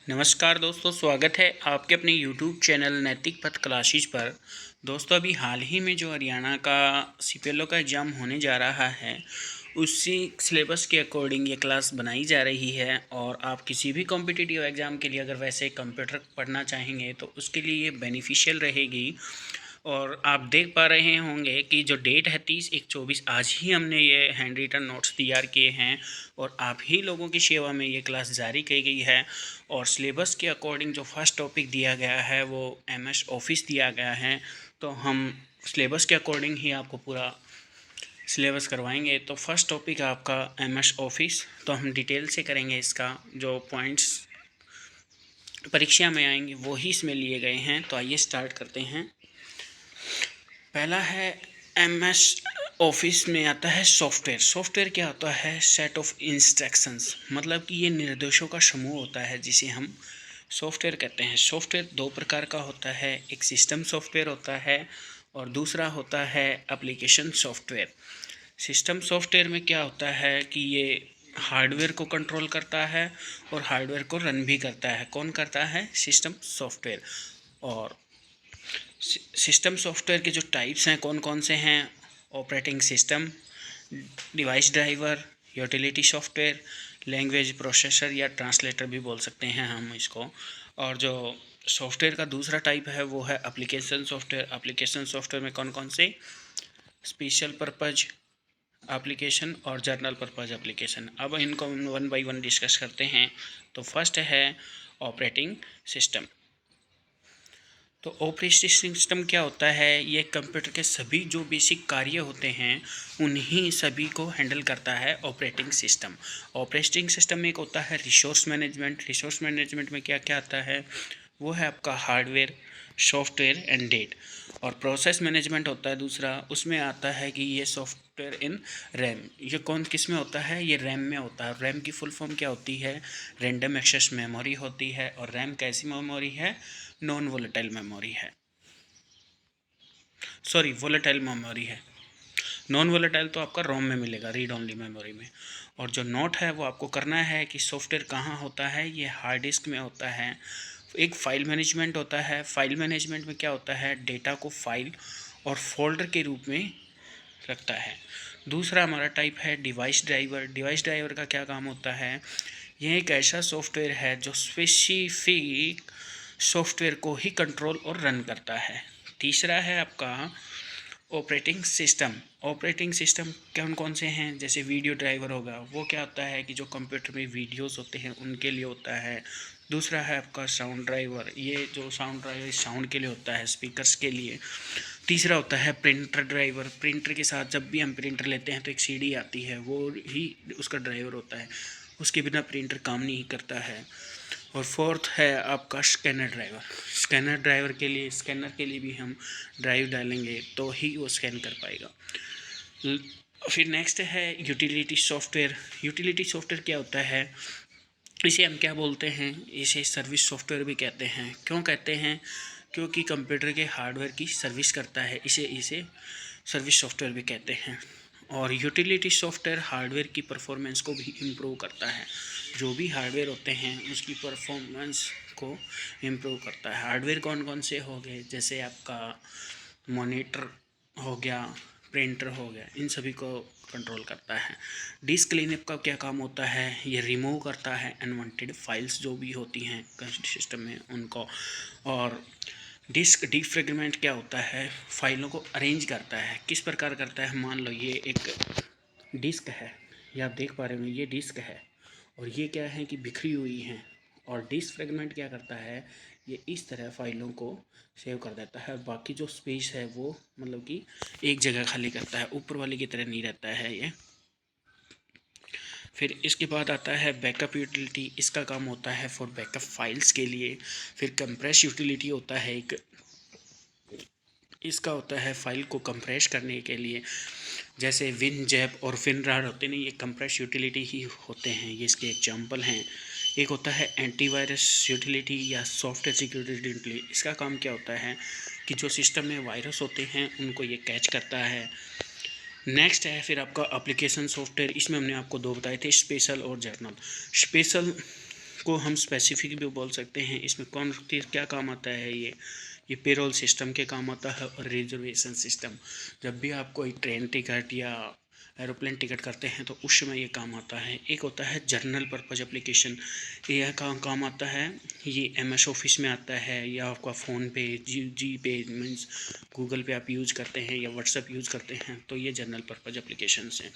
नमस्कार दोस्तों, स्वागत है आपके अपने YouTube चैनल नैतिक पथ क्लासेज पर। दोस्तों, अभी हाल ही में जो हरियाणा का CPLO का एग्ज़ाम होने जा रहा है, उसी सिलेबस के अकॉर्डिंग ये क्लास बनाई जा रही है। और आप किसी भी कॉम्पिटिटिव एग्ज़ाम के लिए अगर वैसे कंप्यूटर पढ़ना चाहेंगे तो उसके लिए ये बेनिफिशियल रहेगी। और आप देख पा रहे होंगे कि जो डेट है 30/1/24, आज ही हमने ये हैंड रिटन नोट्स तैयार किए हैं और आप ही लोगों की सेवा में ये क्लास जारी की गई है। और सिलेबस के अकॉर्डिंग जो फर्स्ट टॉपिक दिया गया है वो MS ऑफिस दिया गया है। तो हम सिलेबस के अकॉर्डिंग ही आपको पूरा सिलेबस करवाएंगे। तो फर्स्ट टॉपिक है आपका MS ऑफिस। तो हम डिटेल से करेंगे, इसका जो पॉइंट्स परीक्षा में आएंगे वो ही इसमें लिए गए हैं। तो आइए स्टार्ट करते हैं। पहला है MS ऑफिस में आता है सॉफ्टवेयर। सॉफ्टवेयर क्या होता है? सेट ऑफ इंस्ट्रक्शंस, मतलब कि ये निर्देशों का समूह होता है जिसे हम सॉफ्टवेयर कहते हैं। सॉफ्टवेयर दो प्रकार का होता है, एक सिस्टम सॉफ्टवेयर होता है और दूसरा होता है एप्लीकेशन सॉफ्टवेयर। सिस्टम सॉफ्टवेयर में क्या होता है कि ये हार्डवेयर को कंट्रोल करता है और हार्डवेयर को रन भी करता है। कौन करता है? System software. और सिस्टम सॉफ्टवेयर के जो टाइप्स हैं कौन कौन से हैं? Operating system, device driver, utility software, language processor या ट्रांसलेटर भी बोल सकते हैं हम इसको। और जो सॉफ्टवेयर का दूसरा टाइप है वो है एप्लीकेशन सॉफ्टवेयर। एप्लीकेशन सॉफ्टवेयर में कौन कौन से? स्पेशल पर्पज एप्लीकेशन और जनरल पर्पज एप्लीकेशन। अब इनको वन बाय वन डिस्कस करते हैं। तो फर्स्ट है ऑपरेटिंग सिस्टम। तो ऑपरेटिंग सिस्टम क्या होता है? ये कंप्यूटर के सभी जो बेसिक कार्य होते हैं उन्हीं सभी को हैंडल करता है ऑपरेटिंग सिस्टम। ऑपरेटिंग सिस्टम में एक होता है रिसोर्स मैनेजमेंट। रिसोर्स मैनेजमेंट में क्या क्या आता है? वो है आपका हार्डवेयर, सॉफ्टवेयर एंड डेट। और प्रोसेस मैनेजमेंट होता है दूसरा, उसमें आता है कि ये सॉफ्टवेयर इन रैम। ये कौन किस में होता है? ये रैम में होता है। रैम की फुल फॉर्म क्या होती है? रैंडम एक्सेस मेमोरी होती है। और रैम कैसी मेमोरी है? नॉन वोलेटाइल मेमोरी है, सॉरी वोलेटाइल मेमोरी है। नॉन वोलेटाइल तो आपका रोम में मिलेगा, रीड ओनली मेमोरी में। और जो नोट है वो आपको करना है कि सॉफ्टवेयर कहाँ होता है? ये हार्ड डिस्क में होता है। एक फाइल मैनेजमेंट होता है। फाइल मैनेजमेंट में क्या होता है? डेटा को फाइल और फोल्डर के रूप में रखता है। दूसरा हमारा टाइप है डिवाइस ड्राइवर। डिवाइस ड्राइवर का क्या काम होता है? यह एक ऐसा सॉफ्टवेयर है जो स्पेसिफिक सॉफ्टवेयर को ही कंट्रोल और रन करता है। तीसरा है आपका ऑपरेटिंग सिस्टम। ऑपरेटिंग सिस्टम कौन कौन से हैं? जैसे वीडियो ड्राइवर होगा, वो क्या होता है कि जो कंप्यूटर में वीडियोस होते हैं उनके लिए होता है। दूसरा है आपका साउंड ड्राइवर। ये जो साउंड ड्राइवर साउंड के लिए होता है, स्पीकर्स के लिए। तीसरा होता है प्रिंटर ड्राइवर। प्रिंटर के साथ जब भी हम प्रिंटर लेते हैं तो एक CD आती है, वो ही उसका ड्राइवर होता है। उसके बिना प्रिंटर काम नहीं करता है। और फोर्थ है आपका स्कैनर ड्राइवर। स्कैनर ड्राइवर के लिए, स्कैनर के लिए भी हम ड्राइव डालेंगे तो ही वो स्कैन कर पाएगा। फिर नेक्स्ट है यूटिलिटी सॉफ्टवेयर। यूटिलिटी सॉफ्टवेयर क्या होता है? इसे हम क्या बोलते हैं? इसे सर्विस सॉफ्टवेयर भी कहते हैं। क्यों कहते हैं? क्योंकि कंप्यूटर के हार्डवेयर की सर्विस करता है, इसे सर्विस सॉफ्टवेयर भी कहते हैं। और यूटिलिटी सॉफ्टवेयर हार्डवेयर की परफॉर्मेंस को भी इम्प्रूव करता है। जो भी हार्डवेयर होते हैं उसकी परफॉर्मेंस को इम्प्रूव करता है। हार्डवेयर कौन कौन से हो गए? जैसे आपका मॉनिटर हो गया, प्रिंटर हो गया, इन सभी को कंट्रोल करता है। डिस्क क्लीनअप का क्या काम होता है? ये रिमूव करता है अनवांटेड फाइल्स जो भी होती हैं सिस्टम में उनको। और डिस्क डिफ्रेगमेंट क्या होता है? फाइलों को अरेंज करता है। किस प्रकार करता है? मान लो ये एक डिस्क है, ये आप देख पा रहे हो, ये डिस्क है और ये क्या है कि बिखरी हुई हैं। और डिस्क फ्रेगमेंट क्या करता है? ये इस तरह फाइलों को सेव कर देता है। बाकी जो स्पेस है वो मतलब कि एक जगह खाली करता है, ऊपर वाले की तरह नहीं रहता है ये। फिर इसके बाद आता है बैकअप यूटिलिटी। इसका काम होता है फॉर बैकअप फाइल्स के लिए। फिर कंप्रेस यूटिलिटी होता है एक, इसका होता है फाइल को कंप्रेस करने के लिए। जैसे विनजैप और विनरार होते नहीं, ये कंप्रेस यूटिलिटी ही होते हैं, ये इसके एग्जांपल हैं। एक होता है एंटीवायरस यूटिलिटी या सॉफ्टवेयर सिक्योरिटी यूटिलिटी। इसका काम क्या होता है कि जो सिस्टम में वायरस होते हैं उनको ये कैच करता है। नेक्स्ट है फिर आपका एप्लीकेशन सॉफ्टवेयर। इसमें हमने आपको दो बताए थे, स्पेशल और जर्नल। स्पेशल को हम स्पेसिफिक भी बोल सकते हैं। इसमें कौन क्या काम आता है, ये पेरोल सिस्टम के काम आता है और रिजर्वेशन सिस्टम। जब भी आप कोई ट्रेन टिकट या एरोप्लेन टिकट करते हैं तो उस समय ये काम आता है। एक होता है जनरल पर्पज़ एप्लीकेशन, यह काम आता है, ये MS ऑफिस में आता है, या आपका फ़ोन पे जी पे मीन्स गूगल पे आप यूज़ करते हैं या व्हाट्सएप यूज़ करते हैं, तो ये जनरल पर्पज़ एप्लीकेशंस हैं।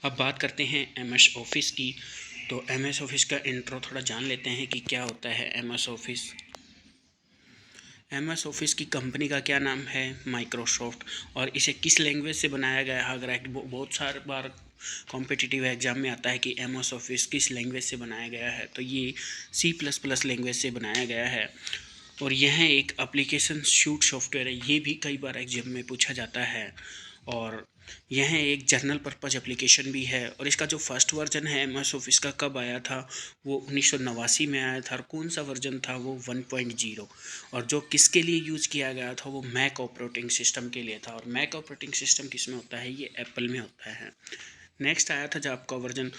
अब बात करते हैं MS ऑफिस की। तो MS ऑफिस का इंट्रो थोड़ा जान लेते हैं कि क्या होता है MS ऑफिस। MS ऑफिस की कंपनी का क्या नाम है, माइक्रोसॉफ्ट। और इसे किस लैंग्वेज से बनाया गया है, अगर बहुत सारे बार कॉम्पिटिटिव एग्जाम में आता है कि MS ऑफिस किस लैंग्वेज से बनाया गया है, तो ये C++ लैंग्वेज से बनाया गया है। और यह एक एप्लीकेशन सूट सॉफ्टवेयर है, ये भी कई बार एग्जाम में पूछा जाता है। और यह एक जनरल पर्पज़ एप्लीकेशन भी है। और इसका जो फर्स्ट वर्जन है MS ऑफिस का कब आया था, वो 1989 में आया था। और कौन सा वर्जन था, वो 1.0। और जो किसके लिए यूज़ किया गया था, वो मैक ऑपरेटिंग सिस्टम के लिए था। और मैक ऑपरेटिंग सिस्टम किस में होता है, ये एप्पल में होता है। नेक्स्ट आया था जो आपका वर्जन,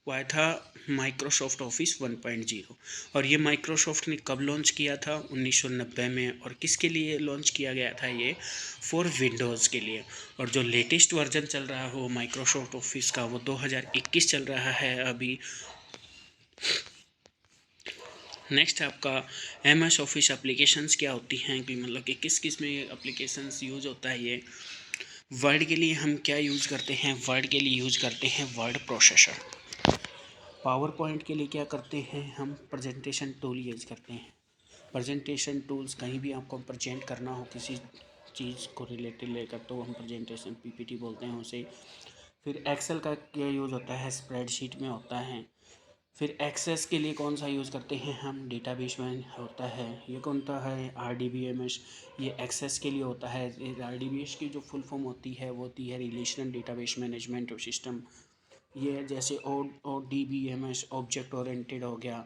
वो आया था माइक्रोसॉफ्ट ऑफिस 1.0। और ये माइक्रोसॉफ्ट ने कब लॉन्च किया था, 1990 में। और किसके लिए लॉन्च किया गया था, ये फॉर विंडोज़ के लिए। और जो लेटेस्ट वर्जन चल रहा है वो माइक्रोसॉफ्ट ऑफिस का, वो 2021 चल रहा है अभी। नेक्स्ट है आपका MS ऑफिस एप्लीकेशंस क्या होती हैं, कि मतलब कि किस किस में एप्लीकेशंस यूज़ होता है। ये वर्ड के लिए हम क्या यूज़ करते हैं, वर्ड के लिए यूज़ करते हैं वर्ड प्रोसेसर। पावर पॉइंट के लिए क्या करते हैं, हम प्रेजेंटेशन टूल यूज़ करते हैं। प्रेजेंटेशन टूल्स, कहीं भी आपको प्रेजेंट करना हो किसी चीज़ को रिलेटेड लेकर, तो हम प्रेजेंटेशन PPT बोलते हैं उसे। फिर एक्सेल का क्या यूज़ होता है, स्प्रेडशीट में होता है। फिर एक्सेस के लिए कौन सा यूज़ करते हैं हम, डेटाबेस में होता है। ये कौन सा है, RDBMS, ये एक्सेस के लिए होता है। RDBMS की जो फुल फॉर्म होती है वो होती है रिलेशनल डेटाबेस मैनेजमेंट सिस्टम। ये जैसे ODBMS ऑब्जेक्ट ओरिएंटेड हो गया,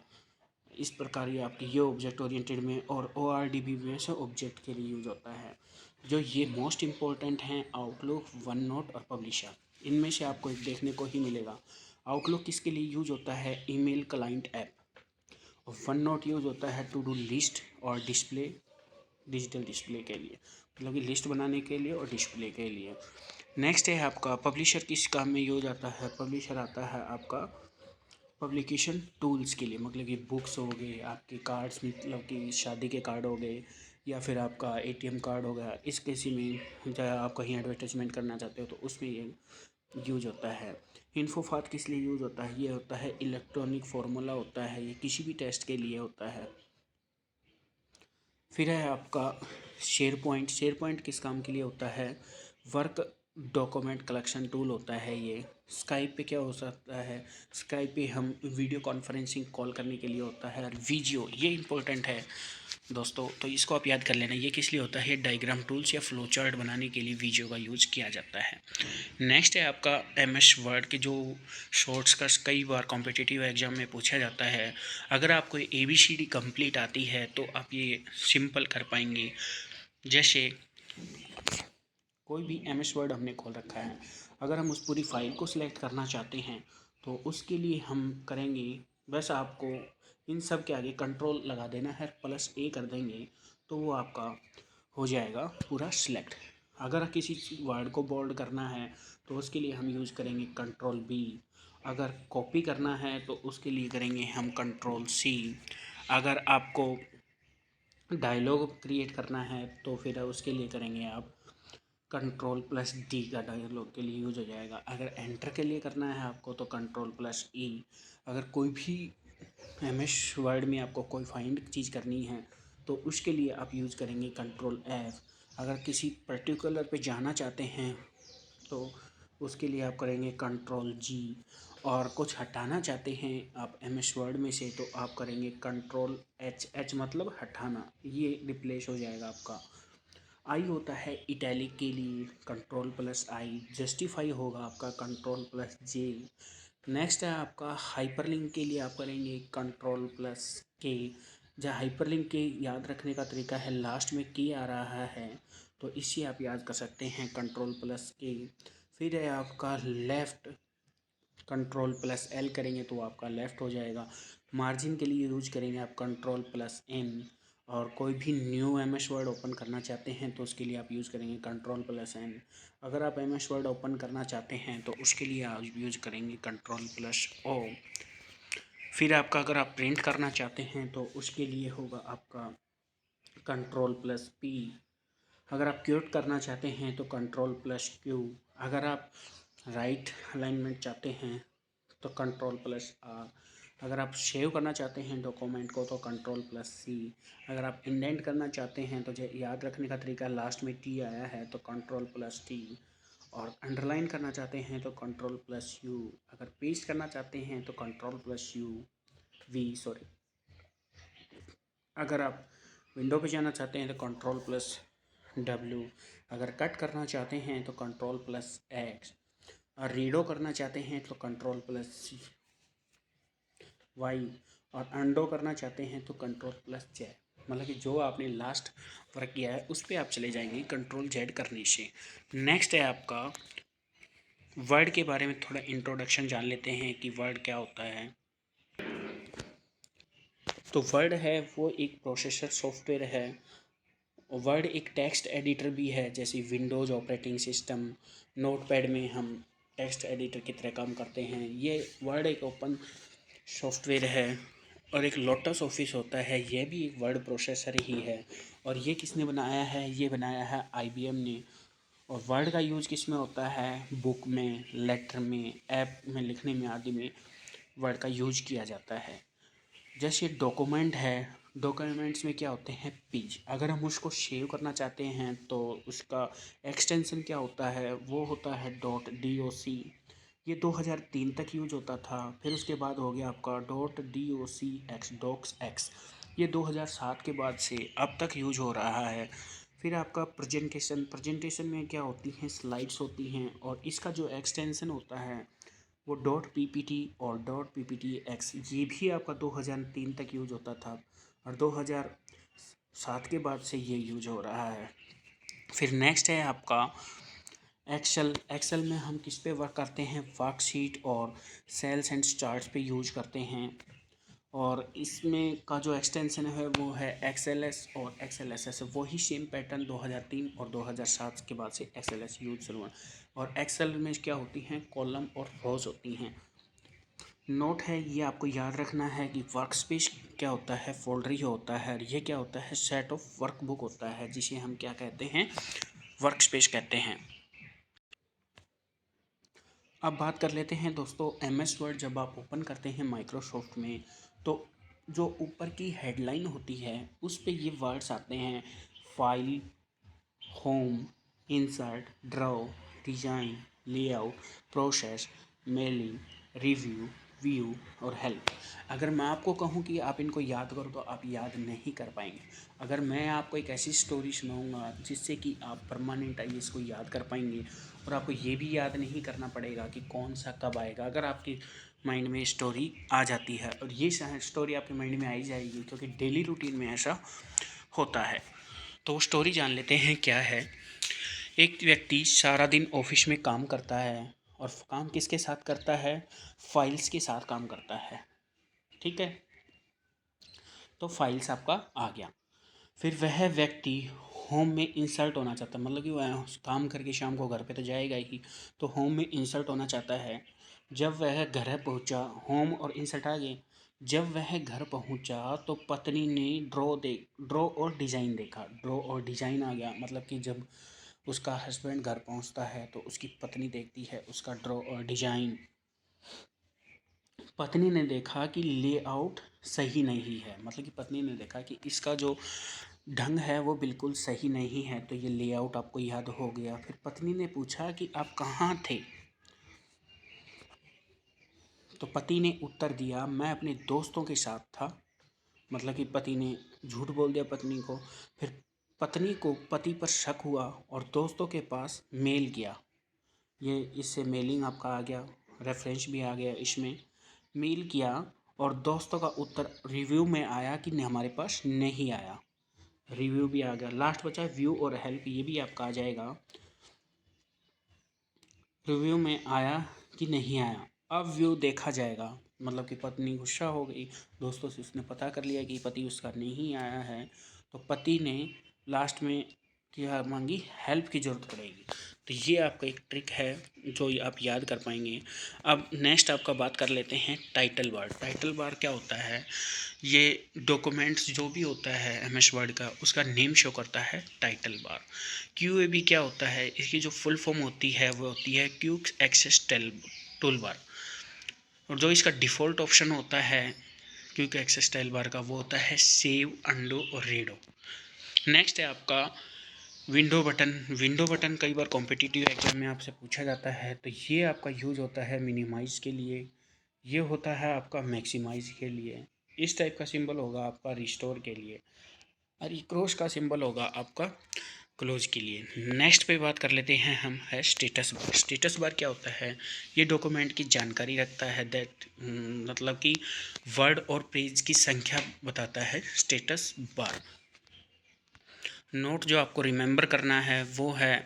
इस प्रकार ये आपकी ये ऑब्जेक्ट ओरिएंटेड में। और ORDBMS ऑब्जेक्ट के लिए यूज़ होता है। जो ये मोस्ट इम्पोर्टेंट हैं, आउटलुक, वन नोट और पब्लिशर, इनमें से आपको एक देखने को ही मिलेगा। आउटलुक किसके लिए यूज़ होता है, ईमेल क्लाइंट ऐप। और वन नोट यूज़ होता है टू डू लिस्ट और डिस्प्ले, डिजिटल डिस्प्ले के लिए, मतलब कि लिस्ट बनाने के लिए और डिस्प्ले के लिए। नेक्स्ट है आपका पब्लिशर, किस काम में यूज आता है, पब्लिशर आता है आपका पब्लिकेशन टूल्स के लिए, मतलब कि बुक्स हो गए, आपके कार्ड्स, मतलब कि शादी के कार्ड हो गए, या फिर आपका ATM कार्ड हो गया, इस किसी में चाहे आप कहीं एडवर्टाइजमेंट करना चाहते हो तो उसमें ये यूज होता है। इन्फोफात किस लिए यूज होता है, ये होता है इलेक्ट्रॉनिक फार्मूला होता है, ये किसी भी टेस्ट के लिए होता है। फिर है आपका शेयर पॉइंट, शेयर पॉइंट किस काम के लिए होता है, वर्क डॉक्यूमेंट कलेक्शन टूल होता है ये। स्काइप पे क्या हो सकता है, स्काइप पे हम वीडियो कॉन्फ्रेंसिंग कॉल करने के लिए होता है। और वीडियो, ये इंपॉर्टेंट है दोस्तों, तो इसको आप याद कर लेना, ये किस लिए होता है, डायग्राम टूल्स या फ्लो चार्ट बनाने के लिए वीडियो का यूज़ किया जाता है। नेक्स्ट है आपका MS वर्ड के जो शॉर्ट्स का कई बार कॉम्पिटिटिव एग्जाम में पूछा जाता है। अगर आपको ABCD कंप्लीट आती है तो आप ये सिंपल कर पाएंगे। जैसे कोई भी MS वर्ड हमने खोल रखा है, अगर हम उस पूरी फाइल को सिलेक्ट करना चाहते हैं तो उसके लिए हम करेंगे, बस आपको इन सब के आगे कंट्रोल लगा देना है, +A कर देंगे तो वो आपका हो जाएगा पूरा सिलेक्ट। अगर किसी वर्ड को बोल्ड करना है तो उसके लिए हम यूज़ करेंगे Ctrl+B। अगर कॉपी करना है तो उसके लिए करेंगे हम Ctrl+C। अगर आपको डायलॉग क्रिएट करना है तो फिर उसके लिए करेंगे आप Ctrl+D का डायलॉग के लिए यूज हो जाएगा। अगर एंटर के लिए करना है आपको तो Ctrl+E। अगर कोई भी MS वर्ड में आपको कोई फाइंड चीज़ करनी है तो उसके लिए आप यूज़ करेंगे Ctrl+F। अगर किसी पर्टिकुलर पे जाना चाहते हैं तो उसके लिए आप करेंगे Ctrl+G। और कुछ हटाना चाहते हैं आप MS वर्ड में से तो आप करेंगे Ctrl+H, H मतलब हटाना, ये रिप्लेस हो जाएगा आपका। आई होता है इटैलिक के लिए, Ctrl+I। जस्टिफाई होगा आपका Ctrl+J। नेक्स्ट है आपका हाइपरलिंक के लिए आप करेंगे Ctrl+K। जहाँ हाइपरलिंक के याद रखने का तरीका है, लास्ट में की आ रहा है तो इसे आप याद कर सकते हैं Ctrl+K। फिर है आपका लेफ़्ट, Ctrl+L करेंगे तो आपका लेफ़्ट हो जाएगा। मार्जिन के लिए यूज करेंगे आप Ctrl+N। और कोई भी न्यू MS वर्ड ओपन करना चाहते हैं तो उसके लिए आप यूज़ करेंगे Ctrl+N। अगर आप MS वर्ड ओपन करना चाहते हैं तो उसके लिए आप यूज करेंगे Ctrl+O। फिर आपका अगर आप प्रिंट करना चाहते हैं तो उसके लिए होगा आपका Ctrl+P। अगर आप क्यूट करना चाहते हैं तो Ctrl+Q। अगर आप राइट अलाइनमेंट चाहते हैं तो Ctrl+R। अगर आप सेव करना चाहते हैं डॉक्यूमेंट को तो Ctrl+C। अगर आप इंडेंट करना चाहते हैं तो याद रखने का तरीका लास्ट में T आया है तो Ctrl+T। और अंडरलाइन करना चाहते हैं तो Ctrl+U। अगर पेस्ट करना चाहते हैं तो Ctrl+V। अगर आप विंडो पे जाना चाहते हैं तो Ctrl+W। अगर कट करना चाहते हैं तो Ctrl+X। और रीडो करना चाहते हैं तो Ctrl+Y। और अंडो करना चाहते हैं तो Ctrl+Z। मतलब कि जो आपने लास्ट वर्क किया है उस पर आप चले जाएंगे Ctrl+Z करने से। नेक्स्ट है आपका वर्ड के बारे में थोड़ा इंट्रोडक्शन जान लेते हैं कि वर्ड क्या होता है। तो वर्ड है वो एक प्रोसेसर सॉफ्टवेयर है। वर्ड एक टेक्स्ट एडिटर भी है, जैसे विंडोज़ ऑपरेटिंग सिस्टम नोटपैड में हम टेक्स्ट एडिटर की तरह काम करते हैं। ये वर्ड एक ओपन सॉफ्टवेयर है। और एक लोटस ऑफिस होता है, यह भी एक वर्ड प्रोसेसर ही है। और ये किसने बनाया है? ये बनाया है IBM ने। और वर्ड का यूज़ किस में होता है? बुक में, लेटर में, ऐप में लिखने में आदि में वर्ड का यूज किया जाता है। जैसे डॉक्यूमेंट है, डॉक्यूमेंट्स में क्या होते हैं? पेज। अगर हम उसको सेव करना चाहते हैं तो उसका एक्सटेंशन क्या होता है? वो होता है .doc। ये 2003 तक यूज होता था, फिर उसके बाद हो गया आपका .docx docx। ये 2007 के बाद से अब तक यूज हो रहा है। फिर आपका प्रेजेंटेशन में क्या होती हैं? स्लाइड्स होती हैं। और इसका जो एक्सटेंशन होता है वो .ppt और .pptx, ये भी आपका 2003 तक यूज होता था और 2007 के बाद से ये यूज हो रहा है। फिर नेक्स्ट है आपका एक्सेल। एक्सेल में हम किस पे वर्क करते हैं? वर्कशीट और सेल्स एंड चार्ट्स पे यूज करते हैं। और इसमें का जो एक्सटेंशन है वो है XLS और XLSS। वही सेम पैटर्न 2003 और 2007 के बाद से XLS यूज शुरू हुआ। और एक्सेल में क्या होती हैं? कॉलम और रोज होती हैं। नोट है, ये आपको याद रखना है कि वर्क स्पेस क्या होता है? फोल्डर ही होता है। और ये क्या होता है? सेट ऑफ वर्कबुक होता है, जिसे हम क्या कहते हैं? वर्क स्पेस कहते हैं। अब बात कर लेते हैं दोस्तों MS वर्ड जब आप ओपन करते हैं माइक्रोसॉफ्ट में तो जो ऊपर की हेडलाइन होती है उस पे ये वर्ड्स आते हैं: file, home, insert, draw, design, layout, process, mailing, review, view और हेल्प। अगर मैं आपको कहूँ कि आप इनको याद करो तो आप याद नहीं कर पाएंगे। अगर मैं आपको एक ऐसी स्टोरी सुनाऊंगा जिससे कि आप परमानेंट IAS को याद कर पाएंगे और आपको ये भी याद नहीं करना पड़ेगा कि कौन सा कब आएगा। अगर आपके माइंड में स्टोरी आ जाती है, और ये स्टोरी आपके माइंड में आई जाएगी क्योंकि डेली रूटीन में ऐसा होता है। तो वो स्टोरी जान लेते हैं क्या है। एक व्यक्ति सारा दिन ऑफिस में काम करता है और काम किसके साथ करता है? फाइल्स के साथ काम करता है। ठीक है, तो फाइल्स आपका आ गया। फिर वह व्यक्ति होम में इंसर्ट होना चाहता है, मतलब कि वह काम करके शाम को घर पे तो जाएगा ही, तो होम में इंसर्ट होना चाहता है। जब वह घर पहुंचा, होम और इंसर्ट आ गए। जब वह घर पहुंचा तो पत्नी ने ड्रॉ और डिज़ाइन देखा। ड्रॉ और डिज़ाइन आ गया, मतलब कि जब उसका हस्बैंड घर पहुंचता है तो उसकी पत्नी देखती है उसका ड्रॉ और डिज़ाइन। पत्नी ने देखा कि लेआउट सही नहीं है, मतलब कि पत्नी ने देखा कि इसका जो ढंग है वो बिल्कुल सही नहीं है, तो ये लेआउट आपको याद हो गया। फिर पत्नी ने पूछा कि आप कहाँ थे? तो पति ने उत्तर दिया, मैं अपने दोस्तों के साथ था। मतलब कि पति ने झूठ बोल दिया पत्नी को। फिर पत्नी को पति पर शक हुआ और दोस्तों के पास मेल किया। ये इससे मेलिंग आपका आ गया, रेफरेंस भी आ गया इसमें। मेल किया और दोस्तों का उत्तर रिव्यू में आया कि हमारे पास नहीं आया। रिव्यू भी आ गया। लास्ट बचा व्यू और हेल्प, ये भी आपका आ जाएगा। रिव्यू में आया कि नहीं आया, अब व्यू देखा जाएगा। मतलब कि पत्नी गुस्सा हो गई, दोस्तों से उसने पता कर लिया कि पति उसका नहीं आया है, तो पति ने लास्ट में क्या मांगी, हेल्प की ज़रूरत पड़ेगी। तो ये आपका एक ट्रिक है जो आप याद कर पाएंगे। अब नेक्स्ट आपका बात कर लेते हैं टाइटल बार। टाइटल बार क्या होता है, ये डॉक्यूमेंट्स जो भी होता है एमएस वर्ड का, उसका नेम शो करता है टाइटल बार। क्यूएबी क्या होता है, इसकी जो फुल फॉर्म होती है वो होती है क्विक एक्सेस टूल बार, और जो इसका डिफ़ॉल्ट ऑप्शन होता है क्विक एक्सेस टाइल बार का वो होता है सेव, अंडो और रीडो। नेक्स्ट है आपका विंडो बटन। विंडो बटन कई बार कॉम्पिटिटिव एग्जाम में आपसे पूछा जाता है, तो ये आपका यूज होता है मिनिमाइज के लिए, ये होता है आपका मैक्सिमाइज के लिए, इस टाइप का सिंबल होगा आपका रिस्टोर के लिए, और ये क्रॉस का सिंबल होगा आपका क्लोज के लिए। नेक्स्ट पे बात कर लेते हैं हम, है स्टेटस बार। स्टेटस बार क्या होता है, ये डॉक्यूमेंट की जानकारी रखता है, दैट मतलब कि वर्ड और पेज की संख्या बताता है स्टेटस बार। नोट जो आपको रिमेंबर करना है वो है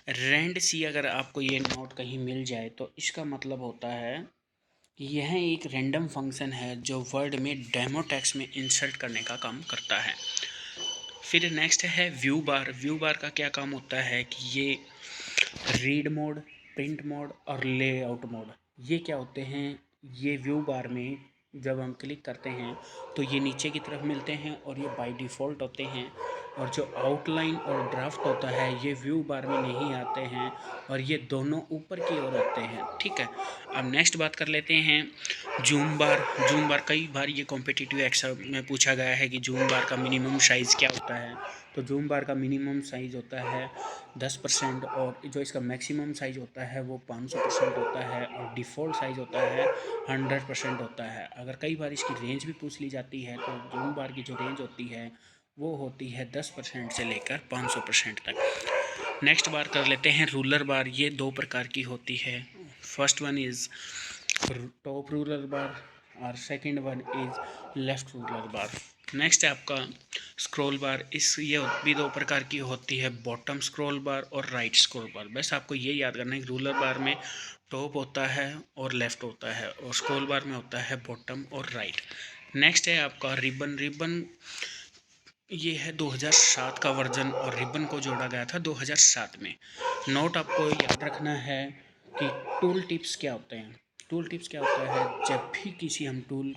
रेंड सी। अगर आपको ये नोट कहीं मिल जाए तो इसका मतलब होता है कि यह एक रैंडम फंक्शन है जो वर्ड में डेमो टेक्स्ट में इंसर्ट करने का काम करता है। फिर नेक्स्ट है व्यू बार। व्यू बार का क्या काम होता है कि ये रीड मोड, प्रिंट मोड और लेआउट मोड, ये क्या होते हैं, ये व्यू बार में जब हम क्लिक करते हैं तो ये नीचे की तरफ मिलते हैं और ये बाय डिफ़ॉल्ट होते हैं, और जो आउटलाइन और ड्राफ्ट होता है ये व्यू बार में नहीं आते हैं, और ये दोनों ऊपर की ओर होते हैं। ठीक है, अब नेक्स्ट बात कर लेते हैं जूम बार। जूम बार कई बार ये कॉम्पिटिटिव एग्जाम में पूछा गया है कि जूम बार का मिनिमम साइज़ क्या होता है। तो जूम बार का मिनिमम साइज़ होता है 10%, और जो इसका मैक्सिमम साइज़ होता है वो 500% होता है, और डिफ़ॉल्ट साइज़ होता है 100% होता है। अगर कई बार इसकी रेंज भी पूछ ली जाती है तो जूम बार की जो रेंज होती है वो होती है 10% से लेकर 500% तक। नेक्स्ट बार कर लेते हैं रूलर बार। ये दो प्रकार की होती है, first one is top ruler bar और second one is left ruler bar. Next है आपका स्क्रॉल बार। इस ये भी दो प्रकार की होती है, बॉटम स्क्रॉल बार और राइट स्क्रॉल बार। बस आपको ये याद करना है कि रूलर बार में टॉप होता है और लेफ़्ट होता है, और स्क्रॉल बार में होता है बॉटम और राइट। नेक्स्ट है आपका रिबन। रिबन ये है 2007 का वर्जन, और रिबन को जोड़ा गया था 2007 में। नोट आपको याद रखना है कि टूल टिप्स क्या होते हैं। टूल टिप्स क्या होता है, जब भी किसी हम टूल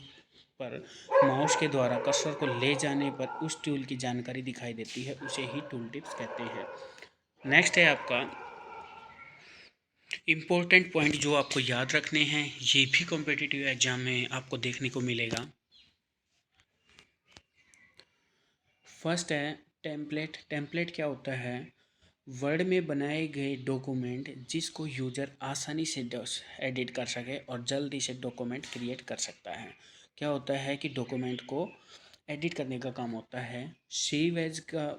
पर माउस के द्वारा कर्सर को ले जाने पर उस टूल की जानकारी दिखाई देती है, उसे ही टूल टिप्स कहते हैं। नेक्स्ट है आपका इम्पोर्टेंट पॉइंट जो आपको याद रखने हैं, ये भी कॉम्पिटिटिव एग्जाम में आपको देखने को मिलेगा। फर्स्ट है टेम्पलेट। टेम्पलेट क्या होता है, वर्ड में बनाए गए डॉक्यूमेंट जिसको यूज़र आसानी से एडिट कर सके और जल्दी से डॉक्यूमेंट क्रिएट कर सकता है। क्या होता है कि डॉक्यूमेंट को एडिट करने का काम होता है। सेव एज का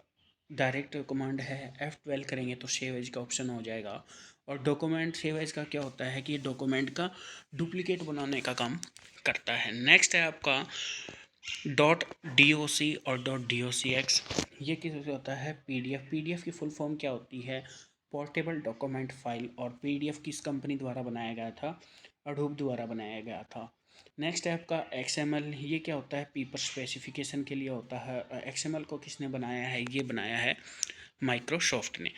डायरेक्ट कमांड है, F12 करेंगे तो सेव एज का ऑप्शन हो जाएगा। और डॉक्यूमेंट सेव एज का क्या होता है कि ये डॉक्यूमेंट का डुप्लीकेट बनाने का काम करता है। नेक्स्ट है आपका .doc और .docx। ये किस होता है, पीडीएफ। पीडीएफ की फुल फॉर्म क्या होती है, पोर्टेबल डॉक्यूमेंट फाइल। और पीडीएफ किस कंपनी द्वारा बनाया गया था, अडोब द्वारा बनाया गया था। नेक्स्ट है आपका एक्सएमएल। ये क्या होता है, पेपर स्पेसिफिकेशन के लिए होता है। एक्सएमएल को किसने बनाया है, ये बनाया है माइक्रोसॉफ्ट ने।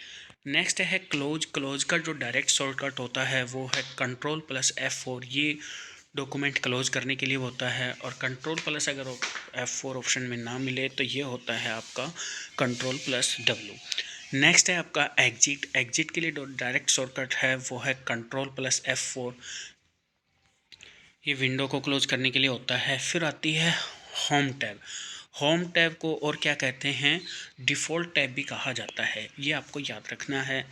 नेक्स्ट है क्लोज। क्लोज का जो डायरेक्ट शॉर्टकट होता है वो है Ctrl+F4। ये डॉक्यूमेंट क्लोज करने के लिए होता है, और Ctrl+ अगर F4 ऑप्शन में ना मिले तो ये होता है आपका Ctrl+W। नेक्स्ट है आपका एग्जिट। एग्जिट के लिए डायरेक्ट शॉर्टकट है वो है Ctrl+F4। ये विंडो को क्लोज करने के लिए होता है। फिर आती है होम टैब। होम टैब को और क्या कहते हैं, डिफ़ॉल्ट टैब भी कहा जाता है, ये आपको याद रखना है।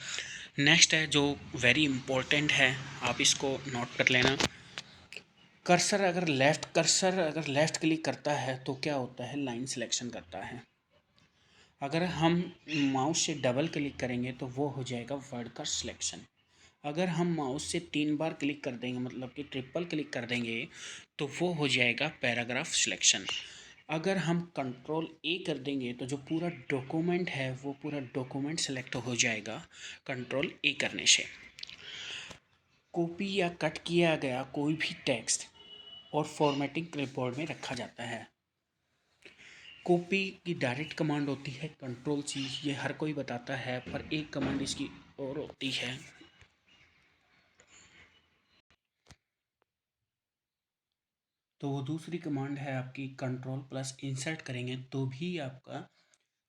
नेक्स्ट है जो वेरी इंपॉर्टेंट है, आप इसको नोट कर लेना। कर्सर अगर लेफ़्ट क्लिक करता है तो क्या होता है, लाइन सिलेक्शन करता है। अगर हम माउस से डबल क्लिक करेंगे तो वो हो जाएगा वर्ड का सिलेक्शन। अगर हम माउस से 3 बार क्लिक कर देंगे, मतलब कि ट्रिपल क्लिक कर देंगे, तो वो हो जाएगा पैराग्राफ सिलेक्शन। अगर हम Ctrl+A कर देंगे तो जो पूरा डॉक्यूमेंट है वो पूरा डॉक्यूमेंट सेलेक्ट हो जाएगा Ctrl+A करने से। कॉपी या कट किया गया कोई भी टेक्स्ट और फॉर्मेटिंग क्लिपबोर्ड में रखा जाता है। कॉपी की डायरेक्ट कमांड होती है कंट्रोल सी, ये हर कोई बताता है, पर एक कमांड इसकी और होती है। तो वो दूसरी कमांड है आपकी कंट्रोल प्लस इंसर्ट करेंगे तो भी आपका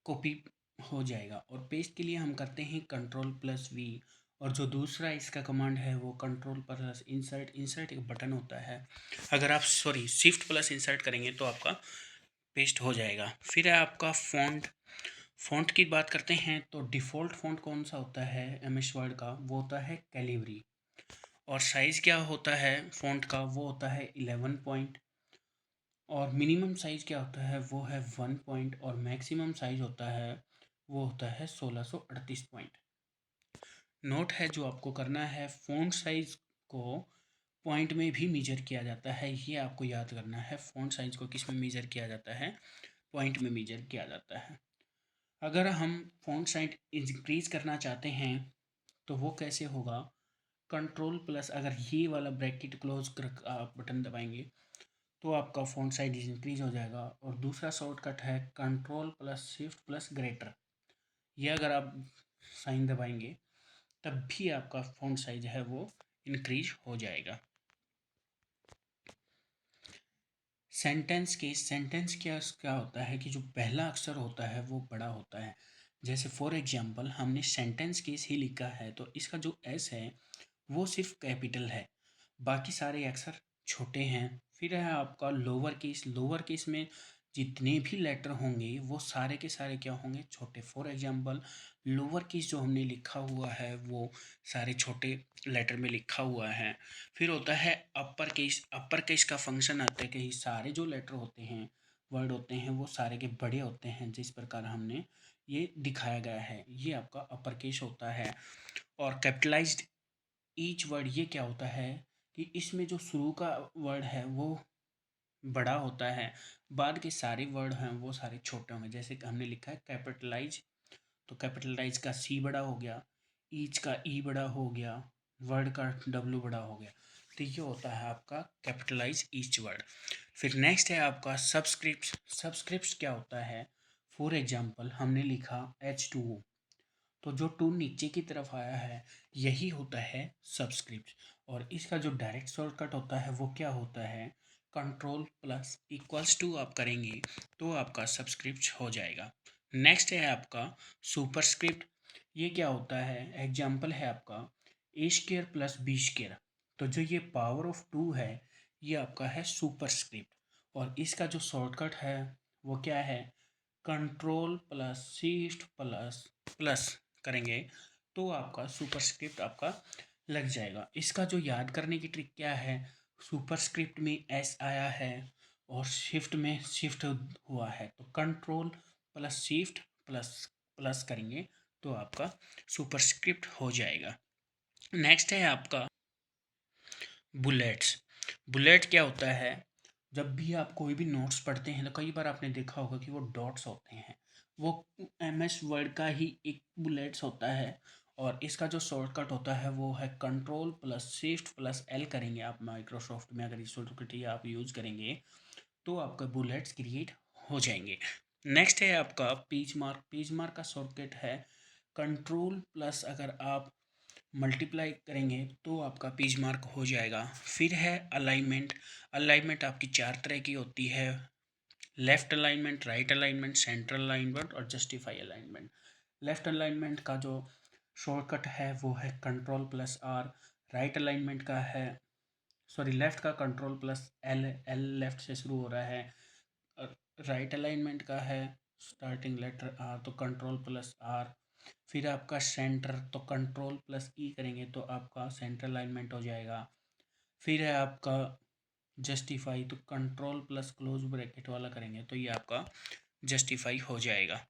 कॉपी हो जाएगा। और पेस्ट के लिए हम करते हैं कंट्रोल प्लस वी। और जो दूसरा इसका कमांड है वो कंट्रोल प्लस इंसर्ट, इंसर्ट एक बटन होता है, अगर आप शिफ्ट प्लस इंसर्ट करेंगे तो आपका पेस्ट हो जाएगा। फिर है आपका फ़ॉन्ट। फ़ॉन्ट की बात करते हैं तो डिफ़ॉल्ट फ़ॉन्ट कौन सा होता है एम एस वर्ड का, वो होता है कैलिबरी। और साइज़ क्या होता है फ़ॉन्ट का, वो होता है 11 पॉइंट। और मिनिमम साइज़ क्या होता है वो है 1 पॉइंट। और मैक्सिमम साइज़ होता है वो होता है 1638 पॉइंट। नोट है जो आपको करना है, फ़ॉन्ट साइज़ को पॉइंट में भी मेजर किया जाता है, ये आपको याद करना है। फ़ॉन्ट साइज़ को किस में मेजर किया जाता है, पॉइंट में मेजर किया जाता है। अगर हम फ़ॉन्ट साइज़ इंक्रीज़ करना चाहते हैं तो वो कैसे होगा, कंट्रोल प्लस अगर ये वाला ब्रैकेट क्लोज कर आप बटन दबाएंगे तो आपका फ़ॉन्ट साइज इंक्रीज हो जाएगा। और दूसरा शॉर्टकट है control plus shift plus greater, ये अगर आप साइन दबाएंगे तब भी आपका फ़ॉन्ट साइज है वो इंक्रीज हो जाएगा। सेंटेंस क्या होता है कि जो पहला अक्षर होता है वो बड़ा होता है। जैसे फॉर एग्जांपल हमने सेंटेंस केस ही लिखा है तो इसका जो एस है वो सिर्फ कैपिटल है, बाकी सारे अक्षर छोटे हैं। फिर है आपका लोअर केस। लोअर केस में जितने भी लेटर होंगे वो सारे के सारे क्या होंगे, छोटे। फॉर एग्जांपल लोअर केस जो हमने लिखा हुआ है वो सारे छोटे लेटर में लिखा हुआ है। फिर होता है अपर केस। अपर केस का फंक्शन आता है कि सारे जो लेटर होते हैं, वर्ड होते हैं, वो सारे के बड़े होते हैं, जिस प्रकार हमने ये दिखाया गया है, ये आपका अपर केस होता है। और कैपिटलाइज्ड ईच वर्ड, ये क्या होता है कि इसमें जो शुरू का वर्ड है वो बड़ा होता है, बाद के सारे वर्ड हैं वो सारे छोटे होंगे। जैसे कि हमने लिखा है कैपिटलाइज, तो कैपिटलाइज का सी बड़ा हो गया, ईच का ई बड़ा हो गया, वर्ड का डब्ल्यू बड़ा हो गया। तो ये होता है आपका कैपिटलाइज ईच वर्ड। फिर नेक्स्ट है आपका सबस्क्रिप्ट। सबस्क्रिप्ट क्या होता है, फॉर एग्जांपल हमने लिखा H2O, तो जो टू नीचे की तरफ आया है यही होता है सबस्क्रिप्ट। और इसका जो डायरेक्ट शॉर्टकट होता है वो क्या होता है, कंट्रोल प्लस इक्वल्स टू आप करेंगे तो आपका सबस्क्रिप्ट हो जाएगा। नेक्स्ट है आपका सुपरस्क्रिप्ट। ये क्या होता है, एग्जाम्पल है आपका ए स्क्र प्लस बी स्क्र, तो जो ये पावर ऑफ टू है ये आपका है सुपरस्क्रिप्ट। और इसका जो शॉर्टकट है वो क्या है, control plus shift plus plus करेंगे तो आपका सुपरस्क्रिप्ट आपका लग जाएगा। इसका जो याद करने की ट्रिक क्या है, सुपरस्क्रिप्ट में एस आया है और शिफ्ट में शिफ्ट हुआ है, तो control plus shift plus plus करेंगे तो आपका सुपरस्क्रिप्ट हो जाएगा। नेक्स्ट है आपका बुलेट्स। बुलेट क्या होता है, जब भी आप कोई भी नोट्स पढ़ते हैं तो कई बार आपने देखा होगा कि वो डॉट्स होते हैं, वो एम एस वर्ड का ही एक बुलेट्स होता है। और इसका जो शॉर्टकट होता है वो है control plus shift plus L करेंगे आप माइक्रोसॉफ्ट में, अगर इस शॉर्टकट आप यूज़ करेंगे तो आपका बुलेट्स क्रिएट हो जाएंगे। नेक्स्ट है आपका पेज मार्क। पेज मार्क का शॉर्टकट है कंट्रोल प्लस अगर आप मल्टीप्लाई करेंगे तो आपका पेज मार्क हो जाएगा। फिर है अलाइनमेंट। अलाइनमेंट आपकी चार तरह की होती है, left alignment, right alignment, central alignment और जस्टिफाई अलाइनमेंट। लेफ़्ट अलाइनमेंट का जो शॉर्टकट है वो है control plus R. Right alignment का है, सॉरी, लेफ़्ट का control plus L, L left से शुरू हो रहा है। राइट अलाइनमेंट का है स्टार्टिंग लेटर आर तो कंट्रोल प्लस आर। फिर आपका सेंटर तो कंट्रोल प्लस ई करेंगे तो आपका सेंटर अलाइनमेंट हो जाएगा। फिर है आपका जस्टिफाई, तो कंट्रोल प्लस क्लोज ब्रैकेट वाला करेंगे तो ये आपका जस्टिफाई हो जाएगा।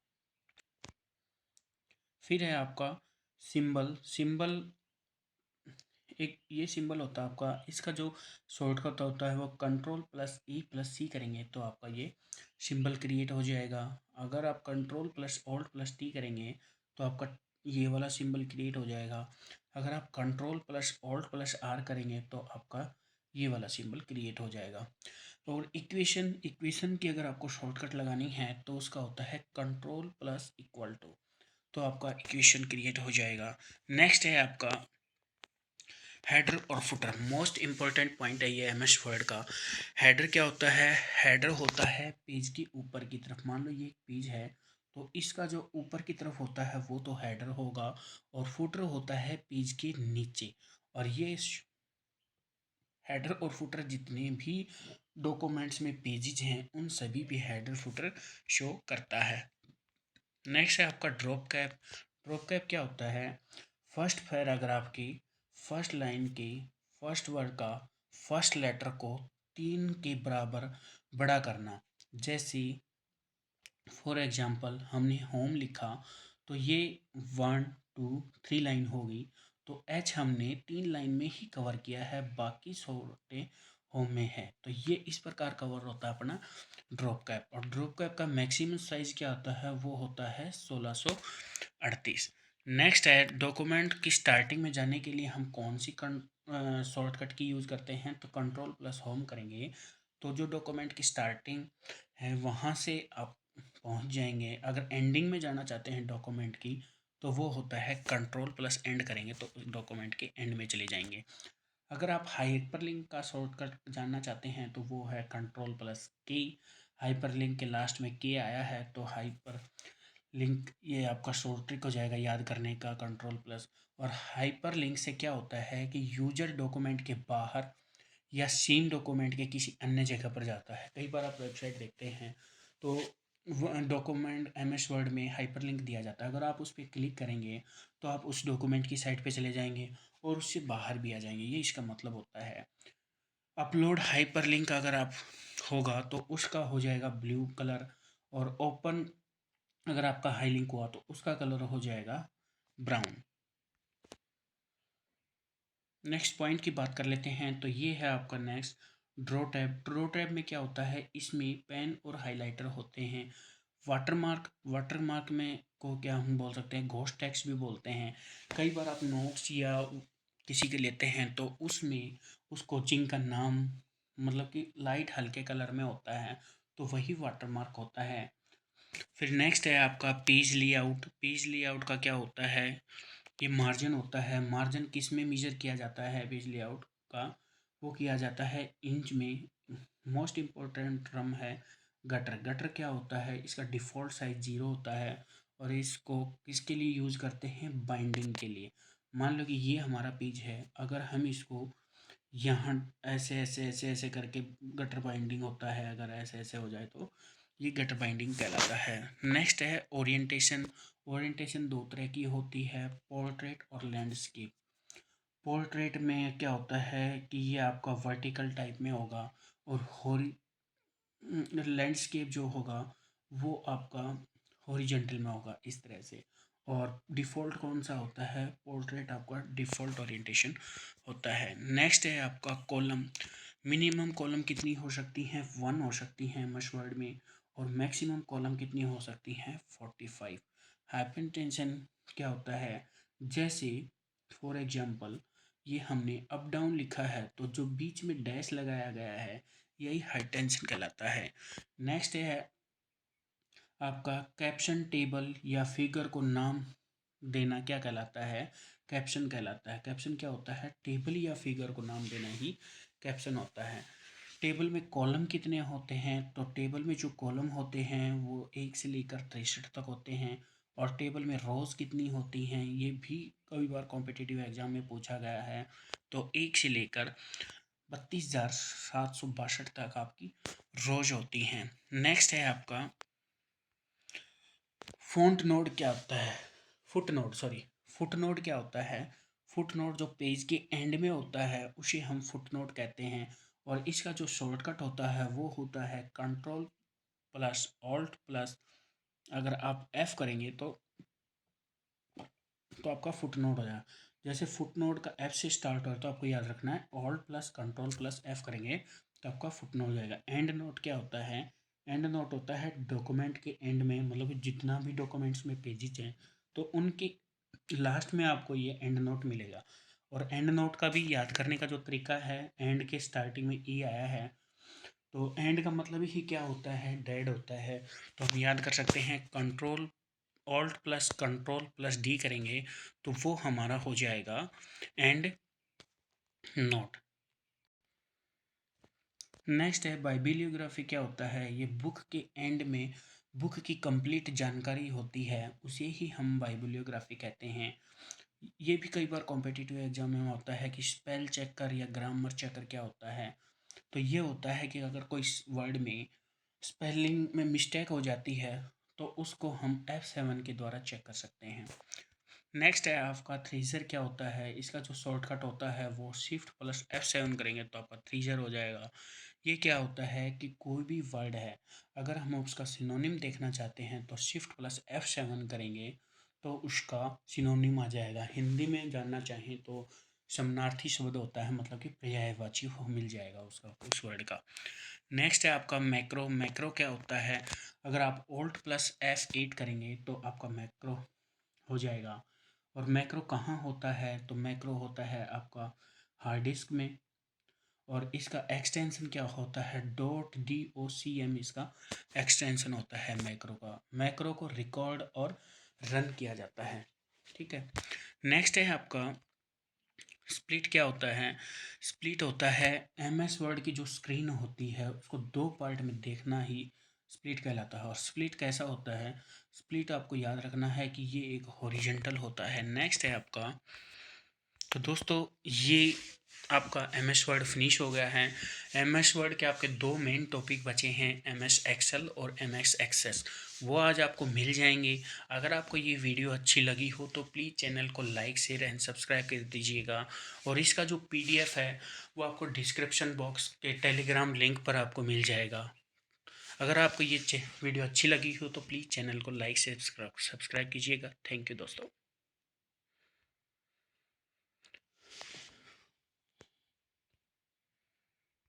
फिर है आपका सिंबल। सिंबल एक ये सिंबल होता है आपका, इसका जो शॉर्टकट होता है वो कंट्रोल प्लस ई प्लस सी करेंगे तो आपका ये सिंबल क्रिएट हो जाएगा। अगर आप control plus alt plus T करेंगे तो आपका ये वाला सिंबल क्रिएट हो जाएगा। अगर आप control plus alt plus R करेंगे तो आपका ये वाला सिंबल क्रिएट हो जाएगा। और इक्वेशन इक्वेशन की अगर आपको शॉर्टकट लगानी है तो उसका होता है कंट्रोल प्लस इक्वल टू, तो आपका इक्वेशन क्रिएट हो जाएगा। नेक्स्ट है आपका हेडर और फुटर। मोस्ट इंपॉर्टेंट पॉइंट है ये एमएस वर्ड का। हेडर क्या होता है? हेडर होता है पेज के ऊपर की तरफ। मान लो ये एक पेज है तो इसका जो ऊपर की तरफ होता है वो तो हेडर होगा, और फुटर होता है पेज के नीचे। और ये हेडर और फुटर जितने भी डॉक्यूमेंट्स में पेजेज हैं उन सभी पे हेडर फुटर शो करता है। नेक्स्ट है आपका ड्रॉप कैप। ड्रॉप कैप क्या होता है? फर्स्ट पैराग्राफ की फर्स्ट लाइन की फर्स्ट वर्ड का फर्स्ट लेटर को 3 के बराबर बड़ा करना। जैसे फॉर एग्जांपल हमने होम लिखा तो ये 1 2 3 लाइन होगी, तो एच हमने 3 लाइन में ही कवर किया है, बाकी छोटे होम में है। तो ये इस प्रकार कवर होता है अपना ड्रॉप कैप। और ड्रॉप कैप का मैक्सिमम साइज क्या होता है? वो होता है 1638। नेक्स्ट है डॉक्यूमेंट की स्टार्टिंग में जाने के लिए हम कौन सी शॉर्टकट की यूज़ करते हैं? तो कंट्रोल प्लस होम करेंगे तो जो डॉक्यूमेंट की स्टार्टिंग है वहाँ से आप पहुँच जाएंगे। अगर एंडिंग में जाना चाहते हैं डॉक्यूमेंट की तो वो होता है कंट्रोल प्लस एंड करेंगे तो डॉक्यूमेंट के एंड में चले जाएंगे। अगर आप हाइपरलिंक का शॉर्टकट जानना चाहते हैं तो वो है कंट्रोल प्लस के। हाइपरलिंक के लास्ट में के आया है तो हाइपर लिंक ये आपका शॉर्ट ट्रिक हो जाएगा याद करने का, कंट्रोल प्लस। और हाइपर लिंक से क्या होता है कि यूजर डॉक्यूमेंट के बाहर या सेम डॉक्यूमेंट के किसी अन्य जगह पर जाता है। कई बार आप वेबसाइट देखते हैं तो डॉक्यूमेंट एमएस वर्ड में हाइपरलिंक दिया जाता है, अगर आप उस पर क्लिक करेंगे तो आप उस डॉक्यूमेंट की साइट पे चले जाएंगे और उससे बाहर भी आ जाएंगे। ये इसका मतलब होता है। अपलोड हाइपरलिंक अगर आप होगा तो उसका हो जाएगा ब्लू कलर, और ओपन अगर आपका हाई लिंक हुआ तो उसका कलर हो जाएगा ब्राउन। नेक्स्ट पॉइंट की बात कर लेते हैं तो ये है आपका next draw tab. Draw tab में क्या होता है? इसमें पेन और हाइलाइटर होते हैं। वाटरमार्क, वाटरमार्क में को क्या हम बोल सकते हैं? घोस्ट टेक्स्ट भी बोलते हैं। कई बार आप नोट्स या किसी के लेते हैं तो उसमें उस कोचिंग का नाम मतलब कि लाइट हल्के कलर में होता है तो वही वाटरमार्क होता है। फिर नेक्स्ट है आपका पेज लेआउट। पेज लेआउट का क्या होता है? ये मार्जिन होता है। मार्जिन किस में मेजर किया जाता है? पेज लेआउट का वो किया जाता है इंच में। मोस्ट इम्पोर्टेंट टर्म है गटर। गटर क्या होता है? इसका डिफ़ॉल्ट साइज 0 होता है और इसको किसके लिए यूज़ करते हैं? बाइंडिंग के लिए। मान लो कि ये हमारा पेज है, अगर हम इसको यहाँ ऐसे ऐसे ऐसे ऐसे करके गटर बाइंडिंग होता है, अगर ऐसे ऐसे हो जाए तो ये गटर बाइंडिंग कहलाता है। नेक्स्ट है ओरिएंटेशन। ओरिएंटेशन दो तरह की होती है, पोर्ट्रेट और लैंडस्केप। पोर्ट्रेट में क्या होता है कि ये आपका वर्टिकल टाइप में होगा, और लैंडस्केप जो होगा वो आपका हॉरिजेंटल में होगा इस तरह से। और डिफ़ॉल्ट कौन सा होता है? पोर्ट्रेट आपका डिफ़ॉल्ट ओरिएंटेशन होता है। नेक्स्ट है आपका कॉलम। मिनिमम कॉलम कितनी हो सकती हैं? 1 हो सकती हैं मशवर्ड में। और मैक्सिमम कॉलम कितनी हो सकती हैं? 45। हाइपरटेंशन क्या होता है? जैसे फॉर एग्जांपल ये हमने अप डाउन लिखा है तो जो बीच में डैश लगाया गया है यही हाई टेंशन कहलाता है। नेक्स्ट है आपका कैप्शन। टेबल या फिगर को नाम देना क्या कहलाता है? कैप्शन कहलाता है। कैप्शन क्या होता है? टेबल या फिगर को नाम देना ही कैप्शन होता है। टेबल में कॉलम कितने होते हैं? तो टेबल में जो कॉलम होते हैं वो 1 से लेकर 63 तक होते हैं। और टेबल में रोज़ कितनी होती हैं ये भी कई बार कॉम्पिटिटिव एग्जाम में पूछा गया है। तो 1 से लेकर 32,762 तक आपकी रोज होती हैं। नेक्स्ट है आपका फ़ॉन्ट नोड। क्या होता है? Foot node, sorry, foot node क्या होता है? फुट नोड जो पेज के एंड में होता है उसे हम फुट नोड कहते हैं। और इसका जो शॉर्टकट होता है वो होता है कंट्रोल प्लस ऑल्ट प्लस, अगर आप एफ करेंगे तो आपका फुट नोट हो जाएगा। जैसे फुट नोट का एफ से स्टार्ट हो तो आपको याद रखना है alt plus control plus F करेंगे तो आपका फुट नोट हो जाएगा। एंड नोट क्या होता है? एंड नोट होता है डॉक्यूमेंट के एंड में, मतलब कि जितना भी डॉक्यूमेंट्स में पेजेस हैं तो उनके लास्ट में आपको ये एंड नोट मिलेगा। और एंड नोट का भी याद करने का जो तरीका है, एंड के स्टार्टिंग में ई आया है, तो एंड का मतलब ही क्या होता है, डेड होता है। तो हम याद कर सकते हैं, control alt plus control plus D करेंगे तो वो हमारा हो जाएगा एंड नोट। नेक्स्ट है बाइबिलियोग्राफी। क्या होता है, ये बुक के एंड में बुक की कंप्लीट जानकारी होती है, उसे ही हम बाइबिलियोग्राफी कहते हैं। ये भी कई बार कॉम्पिटिटिव एग्जाम में होता है कि स्पेल चेक कर या ग्रामर चेक कर क्या होता है। तो ये होता है कि अगर कोई वर्ड में स्पेलिंग में मिस्टेक हो जाती है तो उसको हम F7 के द्वारा चेक कर सकते हैं। नेक्स्ट है आपका थ्रीजर। क्या होता है, इसका जो शॉर्टकट होता है वो शिफ्ट प्लस F7 करेंगे तो आपका थ्रीजर हो जाएगा। ये क्या होता है कि कोई भी वर्ड है, अगर हम उसका सिनोनिम देखना चाहते हैं तो शिफ्ट प्लस F7 करेंगे तो उसका सिनोनिम आ जाएगा। हिंदी में जानना चाहें तो समानार्थी शब्द होता है, मतलब कि पर्यायवाची हो मिल जाएगा उसका, उस वर्ड का। नेक्स्ट है आपका मैक्रो। मैक्रो क्या होता है, अगर आप ऑल्ट प्लस F8 करेंगे तो आपका मैक्रो हो जाएगा। और मैक्रो कहाँ होता है, तो मैक्रो होता है आपका हार्ड डिस्क में, और इसका एक्सटेंशन क्या होता है, .docm इसका एक्सटेंशन होता है मैक्रो का। मैक्रो को रिकॉर्ड और रन किया जाता है, ठीक है। नेक्स्ट है आपका स्प्लिट। क्या होता है, स्प्लिट होता है MS वर्ड की जो स्क्रीन होती है उसको दो पार्ट में देखना ही स्प्लिट कहलाता है। और स्प्लिट कैसा होता है, स्प्लिट आपको याद रखना है कि ये एक हॉरिजेंटल होता है। नेक्स्ट है आपका, तो दोस्तों ये आपका MS वर्ड फिनिश हो गया है। MS वर्ड के आपके दो मेन टॉपिक बचे हैं, MS एक्सेल और MS एक्सेस, वो आज आपको मिल जाएंगे। अगर आपको ये वीडियो अच्छी लगी हो तो प्लीज़ चैनल को लाइक शेयर एंड सब्सक्राइब कर दीजिएगा। और इसका जो PDF है वो आपको डिस्क्रिप्शन बॉक्स के टेलीग्राम लिंक पर आपको मिल जाएगा। अगर आपको ये वीडियो अच्छी लगी हो तो प्लीज़ चैनल को लाइक से सब्सक्राइब कीजिएगा। थैंक यू दोस्तों।